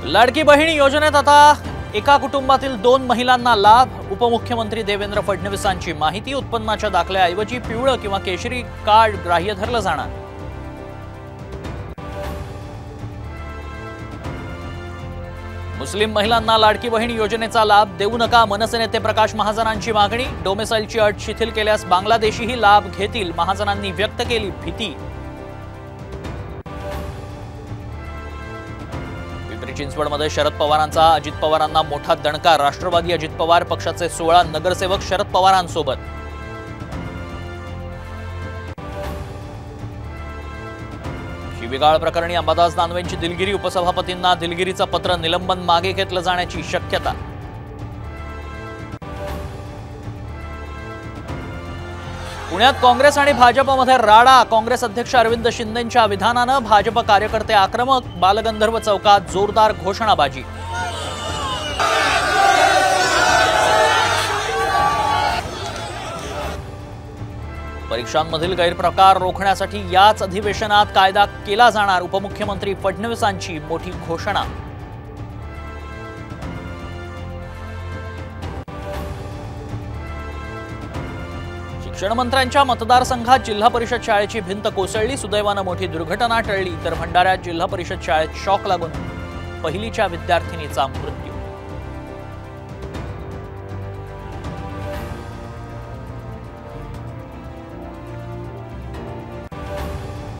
लाडकी बहीण योजनेत आता एका कुटुंबातील 2 महिलांना लाभ। उपमुख्यमंत्री देवेंद्र फडणवीसांची माहिती। उत्पन्नाच्या दाखल्याऐवजी पिवळं किंवा केशरी कार्ड ग्राह्य धरलं जाणार। मुस्लिम महिलांना लाडकी बहीण योजनेचा लाभ देऊ नका, मनसे नेते प्रकाश महाजनांची मागणी। डोमेसाइलची अट शिथिल केल्यास बांगलादेशीही लाभ घेतील, महाजनांनी व्यक्त केली भीती। चिंचवडमध्ये शरद पवारांचा अजित पवारांना मोठा दणका। राष्ट्रवादी अजित पवार पक्षाचे 16 नगरसेवक शरद पवारांसोबत। शिवीगाळ प्रकरणी अंबादास दानवेंची दिलगिरी। उपसभापतींना दिलगिरीचं पत्र, निलंबन मागे घेतलं जाण्याची शक्यता। पुण्यात काँग्रेस आणि भाजपमध्ये राडा। काँग्रेस अध्यक्ष अरविंद शिंदेंच्या विधानानं भाजप कार्यकर्ते आक्रमक। बालगंधर्व चौकात जोरदार घोषणाबाजी। परीक्षांमधील गैरप्रकार रोखण्यासाठी याच अधिवेशनात कायदा केला जाणार। उपमुख्यमंत्री फडणवीसांची मोठी घोषणा। शिक्षण मंत्र्यांच्या मतदारसंघात जिल्हा परिषद शाळेची भिंत कोसळली। सुदैवानं मोठी दुर्घटना टळली, तर भंडाऱ्यात जिल्हा परिषद शाळेत शॉक लागून पहिलीच्या विद्यार्थिनीचा मृत्यू।